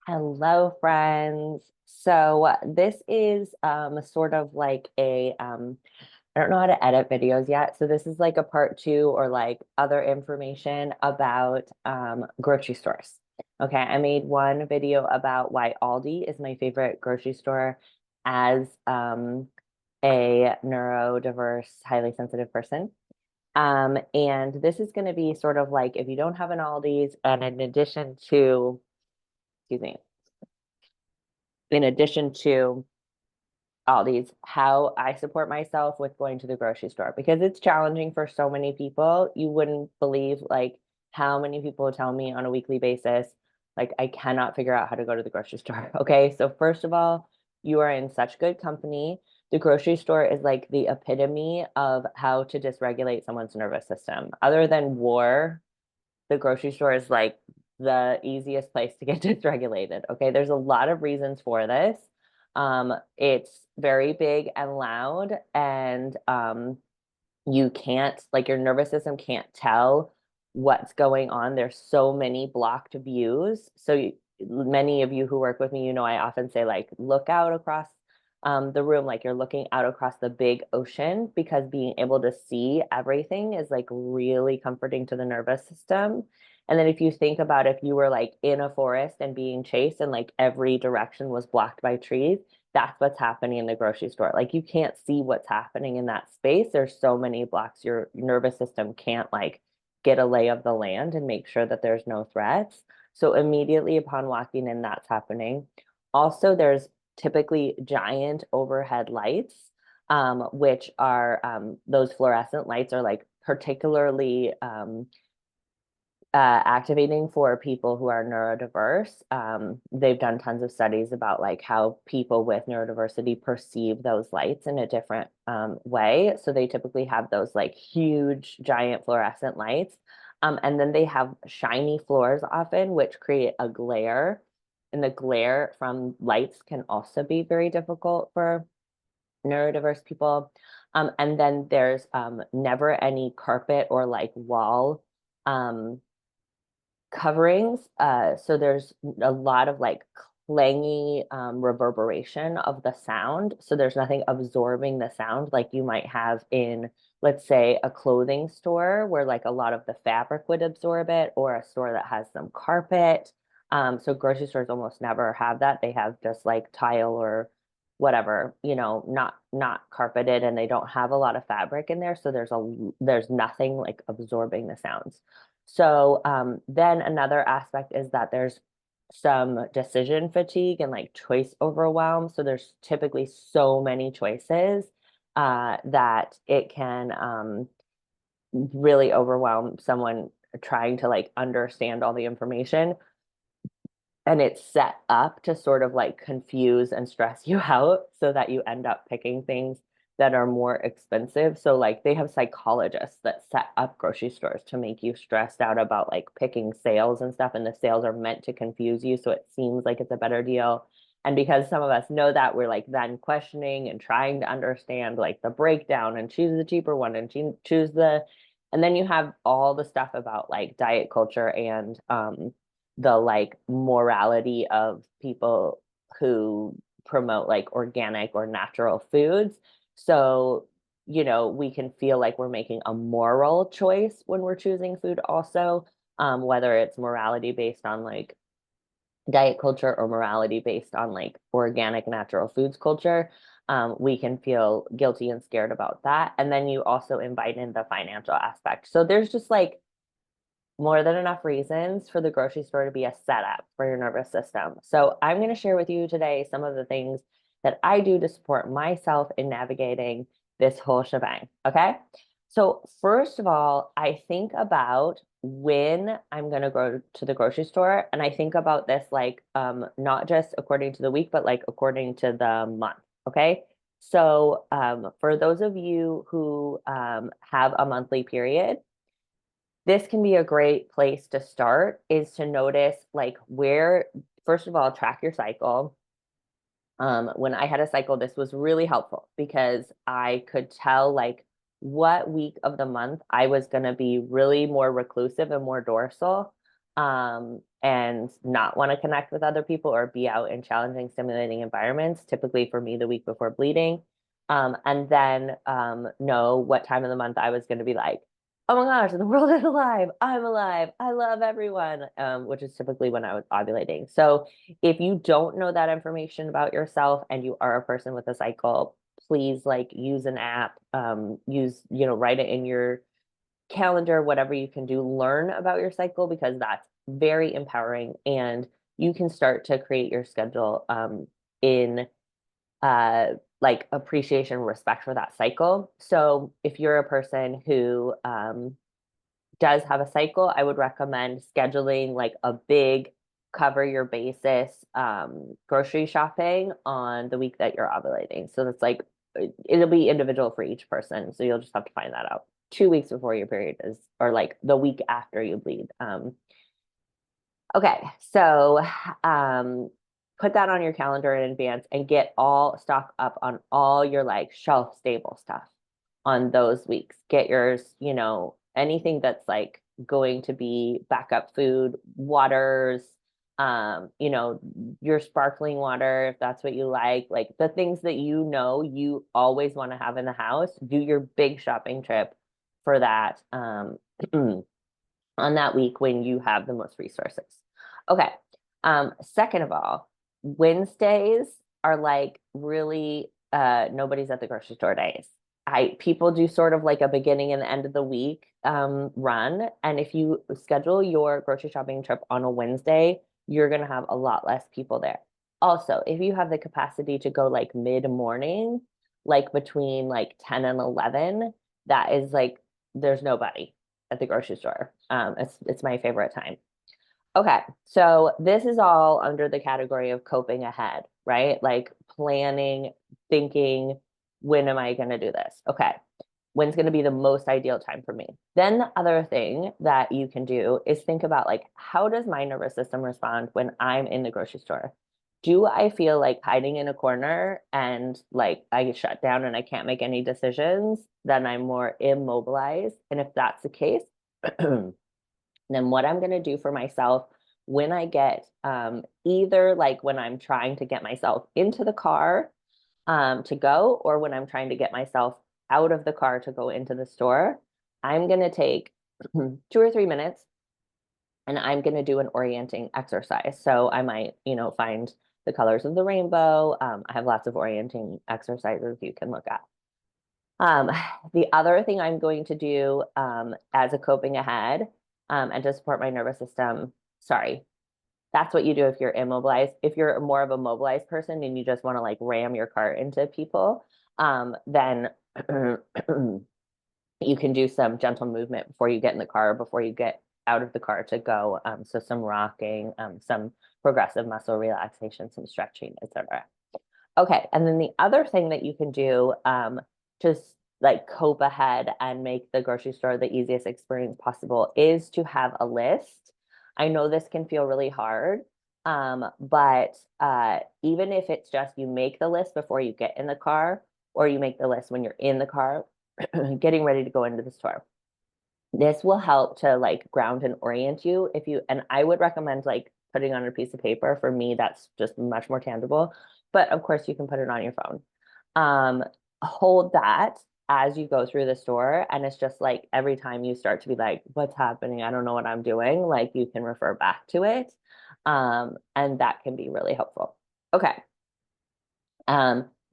Hello, friends. So this is sort of like I don't know how to edit videos yet. So this is like a part two or like other information about grocery stores. Okay, I made one video about why Aldi is my favorite grocery store as a neurodiverse, highly sensitive person. And this is going to be sort of like if you don't have an Aldi's, and excuse me, in addition to Aldi's, how I support myself with going to the grocery store because it's challenging for so many people. You wouldn't believe like how many people tell me on a weekly basis, like I cannot figure out how to go to the grocery store. Okay, so first of all, you are in such good company. The grocery store is like the epitome of how to dysregulate someone's nervous system. Other than war, the grocery store is like the easiest place to get dysregulated. Okay, there's a lot of reasons for this. It's very big and loud, and you can't, like, your nervous system can't tell what's going on. There's so many blocked views. Many of you who work with me, I often say, like, look out across the room, like you're looking out across the big ocean, because being able to see everything is like really comforting to the nervous system. And then if you think about if you were like in a forest and being chased and like every direction was blocked by trees, that's what's happening in the grocery store. Like you can't see what's happening in that space. There's so many blocks. Your nervous system can't like get a lay of the land and make sure that there's no threats. So immediately upon walking in, that's happening. Also, there's typically giant overhead lights, which are those fluorescent lights are like particularly activating for people who are neurodiverse. They've done tons of studies about like how people with neurodiversity perceive those lights in a different way. So they typically have those like huge, giant fluorescent lights. And then they have shiny floors often, which create a glare. And the glare from lights can also be very difficult for neurodiverse people. And then there's never any carpet or like wall um, coverings. So there's a lot of like clangy reverberation of the sound. So there's nothing absorbing the sound like you might have in, let's say, a clothing store where like a lot of the fabric would absorb it, or a store that has some carpet. So grocery stores almost never have that. They have just like tile or whatever, not carpeted, and they don't have a lot of fabric in there. So there's nothing like absorbing the sounds. So then another aspect is that there's some decision fatigue and like choice overwhelm. So there's typically so many choices that it can really overwhelm someone trying to like understand all the information. And it's set up to sort of like confuse and stress you out so that you end up picking things that are more expensive. So like they have psychologists that set up grocery stores to make you stressed out about like picking sales and stuff, and the sales are meant to confuse you so it seems like it's a better deal. And because some of us know that, we're like then questioning and trying to understand like the breakdown and choose the cheaper one and choose the, and then you have all the stuff about like diet culture and the like morality of people who promote like organic or natural foods. So, we can feel like we're making a moral choice when we're choosing food also, whether it's morality based on like diet culture or morality based on like organic natural foods culture. We can feel guilty and scared about that. And then you also invite in the financial aspect. So there's just like more than enough reasons for the grocery store to be a setup for your nervous system. So, I'm going to share with you today some of the things that I do to support myself in navigating this whole shebang. Okay. So, first of all, I think about when I'm going to go to the grocery store, and I think about this like not just according to the week, but like according to the month. Okay. So, for those of you who have a monthly period, this can be a great place to start, is to notice like where, first of all, track your cycle. When I had a cycle, this was really helpful because I could tell like what week of the month I was going to be really more reclusive and more dorsal. and not want to connect with other people or be out in challenging, stimulating environments, typically for me the week before bleeding. And then know what time of the month I was going to be like, oh my gosh, the world is alive. I'm alive. I love everyone, which is typically when I was ovulating. So if you don't know that information about yourself and you are a person with a cycle, please like use an app, write it in your calendar, whatever you can do, learn about your cycle because that's very empowering and you can start to create your schedule in uh, like appreciation, respect for that cycle. So if you're a person who does have a cycle, I would recommend scheduling like a big cover your basis grocery shopping on the week that you're ovulating. So that's like it'll be individual for each person. So you'll just have to find that out 2 weeks before your period is, or like the week after you bleed. Okay, so put that on your calendar in advance and get all stock up on all your like shelf stable stuff on those weeks. Get yours, anything that's like going to be backup food, waters, your sparkling water, if that's what you like the things that you always want to have in the house, do your big shopping trip for that on that week when you have the most resources. Okay. Second of all, Wednesdays are like really nobody's at the grocery store days. People do sort of like a beginning and the end of the week run. And if you schedule your grocery shopping trip on a Wednesday, you're gonna have a lot less people there. Also, if you have the capacity to go like mid-morning, like between like 10 and 11, that is like there's nobody at the grocery store. It's my favorite time. Okay, so this is all under the category of coping ahead, right? Like planning, thinking, when am I going to do this? Okay, when's going to be the most ideal time for me? Then the other thing that you can do is think about like, how does my nervous system respond when I'm in the grocery store? Do I feel like hiding in a corner and like I shut down and I can't make any decisions? Then I'm more immobilized. And if that's the case, then what I'm going to do for myself when I get either like when I'm trying to get myself into the car to go, or when I'm trying to get myself out of the car to go into the store, I'm going to take 2 or 3 minutes and I'm going to do an orienting exercise. So I might, find the colors of the rainbow. I have lots of orienting exercises you can look at. Um, the other thing I'm going to do as a coping ahead and to support my nervous system, sorry, that's what you do if you're immobilized. If you're more of a mobilized person and you just want to like ram your cart into people, then you can do some gentle movement before you get in the car, before you get out of the car to go. So some rocking, some progressive muscle relaxation, some stretching, etc. Okay, and then the other thing that you can do just like cope ahead and make the grocery store the easiest experience possible is to have a list. I know this can feel really hard, but even if it's just you make the list before you get in the car, or you make the list when you're in the car, getting ready to go into the store. This will help to like ground and orient you and I would recommend like putting on a piece of paper. For me, that's just much more tangible. But of course, you can put it on your phone. Um, Hold that as you go through the store. And it's just like every time you start to be like, what's happening? I don't know what I'm doing. Like you can refer back to it. And that can be really helpful. Okay.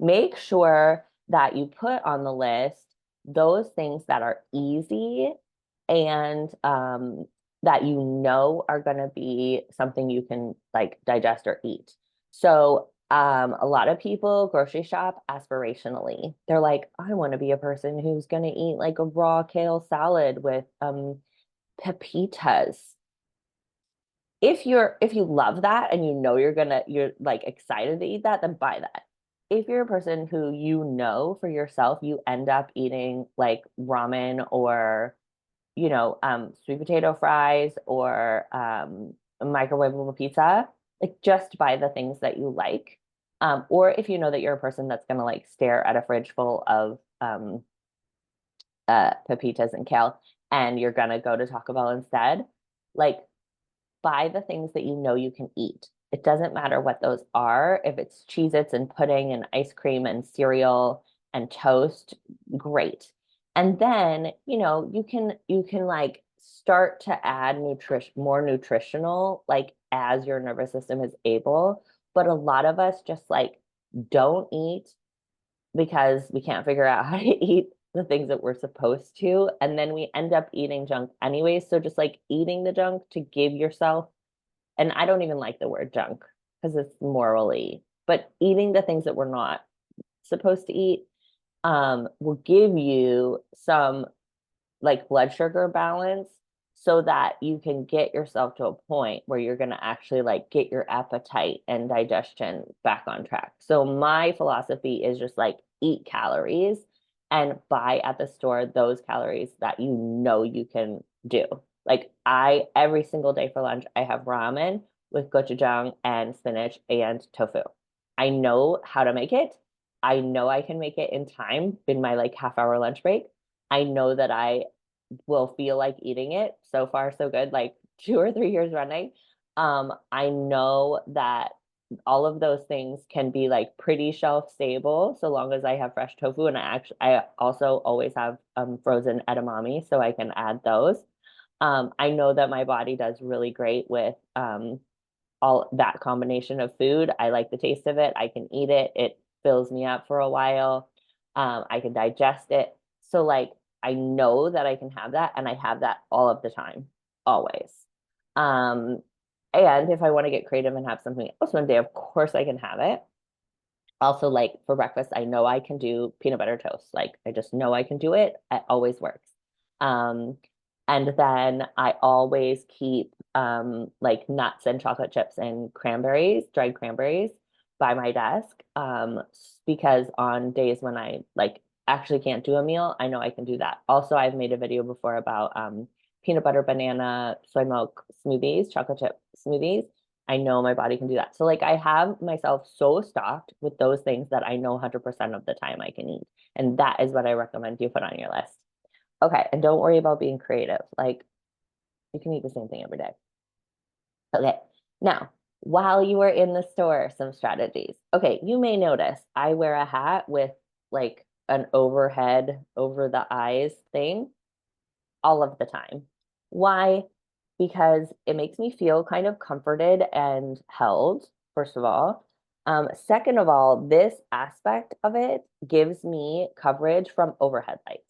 Make sure that you put on the list those things that are easy and that are going to be something you can like digest or eat. So a lot of people grocery shop aspirationally. They're like, I want to be a person who's going to eat like a raw kale salad with pepitas. If you love that and you're like excited to eat that, then buy that. If you're a person who for yourself, you end up eating like ramen or sweet potato fries or a microwavable pizza, like just buy the things that you like. Or if you know that you're a person that's gonna like stare at a fridge full of pepitas and kale and you're gonna go to Taco Bell instead, like buy the things that you know you can eat. It doesn't matter what those are. If it's Cheez-Its and pudding and ice cream and cereal and toast, great. And then, you can like start to add more nutritional, like as your nervous system is able. But a lot of us just like don't eat because we can't figure out how to eat the things that we're supposed to. And then we end up eating junk anyways. So just like eating the junk to give yourself, and I don't even like the word junk because it's morally, but eating the things that we're not supposed to eat will give you some like blood sugar balance so that you can get yourself to a point where you're going to actually like get your appetite and digestion back on track. So my philosophy is just like eat calories and buy at the store those calories that you know you can do. Like I every single day for lunch I have ramen with gochujang and spinach and tofu. I know how to make it. I know I can make it in time in my like half-hour lunch break. I know that I will feel like eating it. So far, so good, like 2 or 3 years running. I know that all of those things can be like pretty shelf stable so long as I have fresh tofu. And I also always have frozen edamame, so I can add those. I know that my body does really great with all that combination of food. I like the taste of it. I can eat it. It fills me up for a while. I can digest it. So like I know that I can have that and I have that all of the time, always. Um, and if I want to get creative and have something else one day, of course I can have it. Also, like for breakfast, I know I can do peanut butter toast. Like I just know I can do it. It always works. Um, and then I always keep like nuts and chocolate chips and cranberries, dried cranberries by my desk. Because on days when I like actually can't do a meal, I know I can do that. Also, I've made a video before about peanut butter, banana, soy milk smoothies, chocolate chip smoothies. I know my body can do that. So like I have myself so stocked with those things that I know 100% of the time I can eat. And that is what I recommend you put on your list. Okay, and don't worry about being creative. Like you can eat the same thing every day. Okay. Now, while you are in the store, some strategies. Okay, you may notice I wear a hat with like an overhead over the eyes thing all of the time. Why? Because it makes me feel kind of comforted and held, first of all. Second of all, this aspect of it gives me coverage from overhead lights.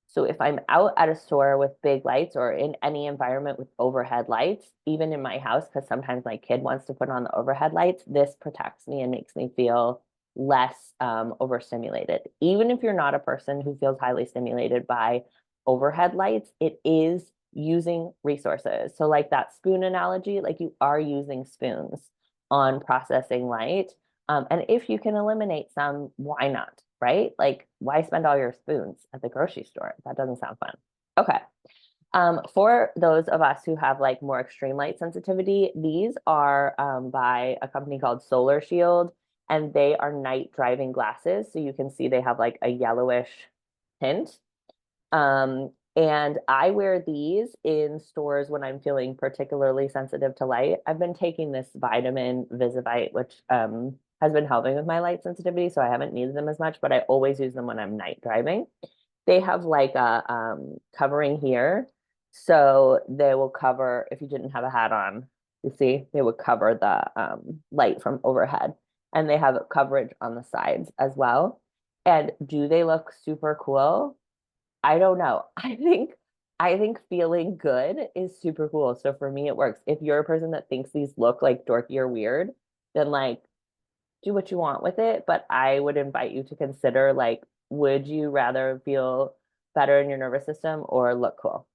So if I'm out at a store with big lights or in any environment with overhead lights, even in my house, because sometimes my kid wants to put on the overhead lights, this protects me and makes me feel less overstimulated. Even if you're not a person who feels highly stimulated by overhead lights, it is using resources. So like that spoon analogy, like you are using spoons on processing light. And if you can eliminate some, why not? Right? Like, why spend all your spoons at the grocery store? That doesn't sound fun. Okay. For those of us who have like more extreme light sensitivity, these are by a company called Solar Shield, and they are night driving glasses. So you can see they have like a yellowish tint. And I wear these in stores when I'm feeling particularly sensitive to light. I've been taking this vitamin Visivite, which has been helping with my light sensitivity, so I haven't needed them as much, but I always use them when I'm night driving. They have like a covering here, so they will cover if you didn't have a hat on. You see, they would cover the light from overhead, and they have coverage on the sides as well. And do they look super cool? I don't know. I think feeling good is super cool. So for me, it works. If you're a person that thinks these look like dorky or weird, then like do what you want with it. But I would invite you to consider like, would you rather feel better in your nervous system or look cool?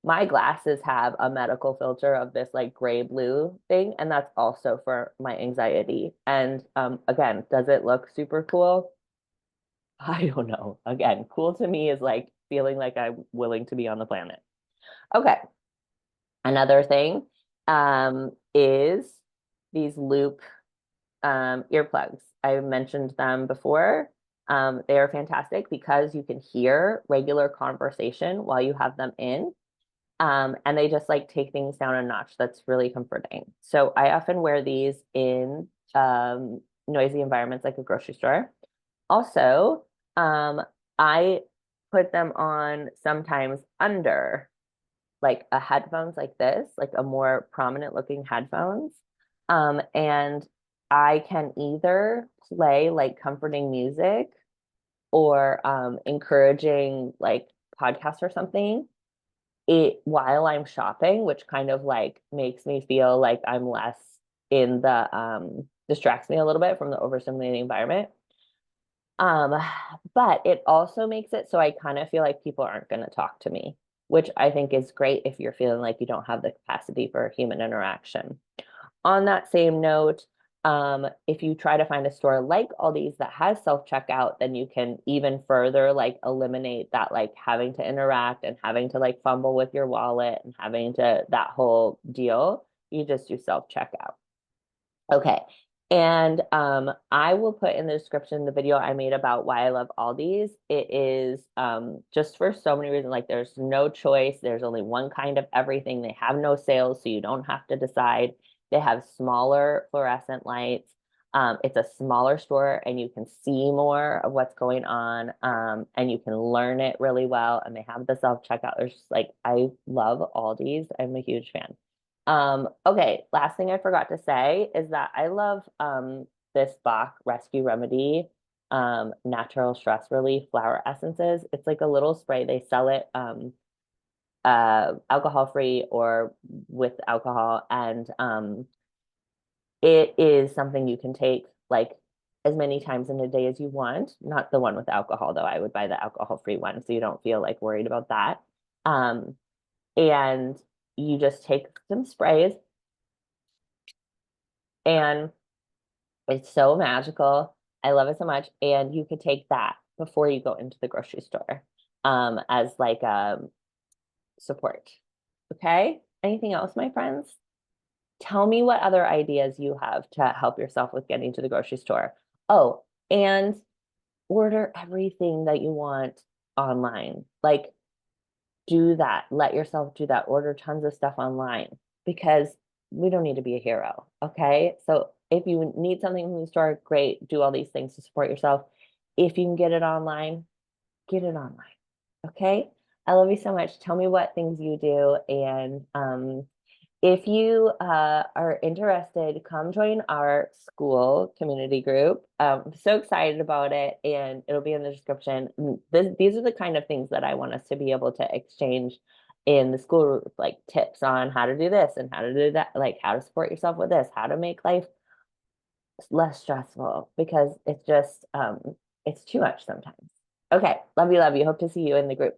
My glasses have a medical filter of this like gray blue thing, and that's also for my anxiety. And again, does it look super cool? I don't know. Again, cool to me is like feeling like I'm willing to be on the planet. Okay. Another thing is these loop earplugs. I mentioned them before. They are fantastic because you can hear regular conversation while you have them in. And they just like take things down a notch. That's really comforting. So I often wear these in noisy environments like a grocery store. Also, I put them on sometimes under like a headphones like this, like a more prominent looking headphones. And I can either play like comforting music or encouraging like podcasts or something it while I'm shopping, which kind of like makes me feel like I'm less in the distracts me a little bit from the overstimulating environment. Um, but it also makes it so I kind of feel like people aren't going to talk to me, which I think is great if you're feeling like you don't have the capacity for human interaction. On that same note, if you try to find a store like Aldi's that has self-checkout, then you can even further like eliminate that like having to interact and having to like fumble with your wallet and having to that whole deal. You just do self-checkout. Okay. And I will put in the description the video I made about why I love Aldi's. It is just for so many reasons. Like there's no choice. There's only one kind of everything. They have no sales, so you don't have to decide. They have smaller fluorescent lights. It's a smaller store and you can see more of what's going on and you can learn it really well. And they have the self-checkout. There's just like, I love Aldi's. I'm a huge fan. Okay, last thing I forgot to say is that I love this Bach Rescue Remedy natural stress relief flower essences. It's like a little spray. They sell it alcohol free or with alcohol and it is something you can take like as many times in a day as you want. Not the one with alcohol though. I would buy the alcohol free one so you don't feel like worried about that. Um and you just take some sprays and it's so magical. I love it so much. And you could take that before you go into the grocery store as like support. Okay. Anything else, my friends? Tell me what other ideas you have to help yourself with getting to the grocery store. Oh, and order everything that you want online. Like do that. Let yourself do that. Order tons of stuff online because we don't need to be a hero. Okay. So if you need something from the store, great. Do all these things to support yourself. If you can get it online, get it online. Okay. I love you so much. Tell me what things you do. And if you are interested, come join our school community group. I'm so excited about it, and it'll be in the description. These are the kind of things that I want us to be able to exchange in the school group, like tips on how to do this and how to do that, like how to support yourself with this, how to make life less stressful, because it's just it's too much sometimes. Okay, love you, love you. Hope to see you in the group.